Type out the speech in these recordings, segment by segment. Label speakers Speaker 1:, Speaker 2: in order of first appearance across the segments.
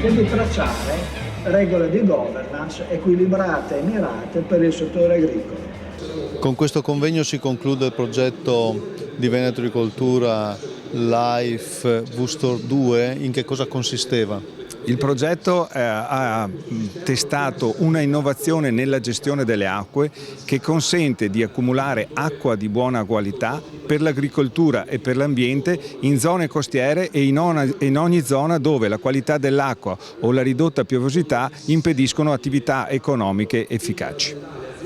Speaker 1: e di tracciare regole di governance equilibrate e mirate per il settore agricolo.
Speaker 2: Con questo convegno si conclude il progetto di Veneto Agricoltura Life Wustor 2. In che cosa consisteva?
Speaker 3: Il progetto ha testato una innovazione nella gestione delle acque che consente di accumulare acqua di buona qualità per l'agricoltura e per l'ambiente in zone costiere e in ogni zona dove la qualità dell'acqua o la ridotta piovosità impediscono attività economiche efficaci.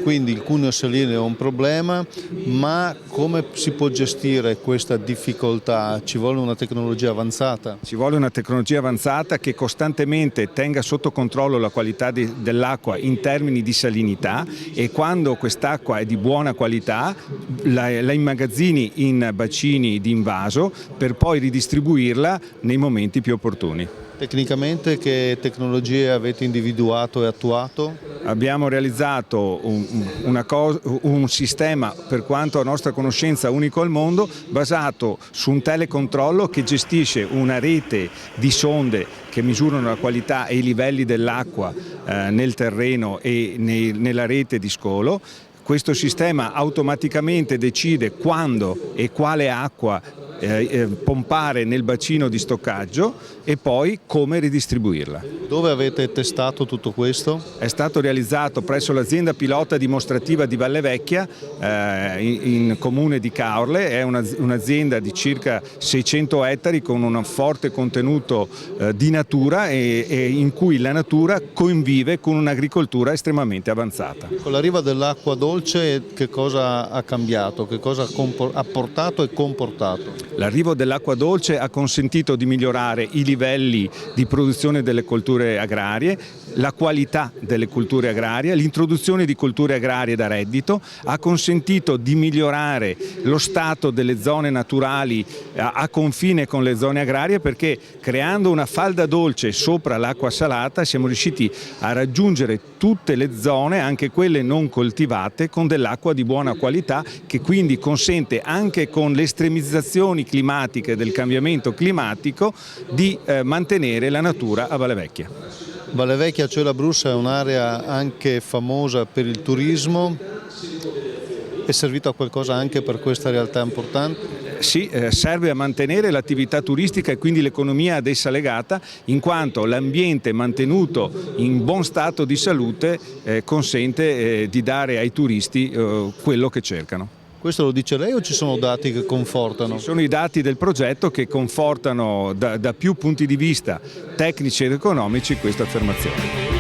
Speaker 2: Quindi il cuneo saline è un problema, ma come si può gestire questa difficoltà? Ci vuole una tecnologia avanzata?
Speaker 3: Ci vuole una tecnologia avanzata che costantemente tenga sotto controllo la qualità dell'acqua in termini di salinità, e quando quest'acqua è di buona qualità la immagazzini in bacini di invaso per poi ridistribuirla nei momenti più opportuni.
Speaker 2: Tecnicamente che tecnologie avete individuato e attuato?
Speaker 3: Abbiamo realizzato un sistema, per quanto a nostra conoscenza unico al mondo, basato su un telecontrollo che gestisce una rete di sonde che misurano la qualità e i livelli dell'acqua nel terreno e nella rete di scolo. Questo sistema automaticamente decide quando e quale acqua pompare nel bacino di stoccaggio e poi come ridistribuirla.
Speaker 2: Dove avete testato tutto questo?
Speaker 3: È stato realizzato presso l'azienda pilota dimostrativa di Valle Vecchia in comune di Caorle. È un'azienda di circa 600 ettari con un forte contenuto di natura e in cui la natura convive con un'agricoltura estremamente avanzata.
Speaker 2: Con l'arrivo dell'acqua dolce che cosa ha cambiato? Che cosa ha portato e comportato?
Speaker 3: L'arrivo dell'acqua dolce ha consentito di migliorare i livelli di produzione delle colture agrarie, la qualità delle culture agrarie, l'introduzione di colture agrarie da reddito, ha consentito di migliorare lo stato delle zone naturali a confine con le zone agrarie, perché creando una falda dolce sopra l'acqua salata siamo riusciti a raggiungere tutte le zone, anche quelle non coltivate, con dell'acqua di buona qualità, che quindi consente, anche con le estremizzazioni climatiche del cambiamento climatico, di mantenere la natura a Valle Vecchia.
Speaker 2: Valle Vecchia, cioè la Brussa, è un'area anche famosa per il turismo. È servito a qualcosa anche per questa realtà importante?
Speaker 3: Sì, serve a mantenere l'attività turistica e quindi l'economia ad essa legata, in quanto l'ambiente mantenuto in buon stato di salute consente di dare ai turisti quello che cercano.
Speaker 2: Questo lo dice lei o ci sono dati che confortano?
Speaker 3: Sono i dati del progetto che confortano da più punti di vista tecnici ed economici questa affermazione.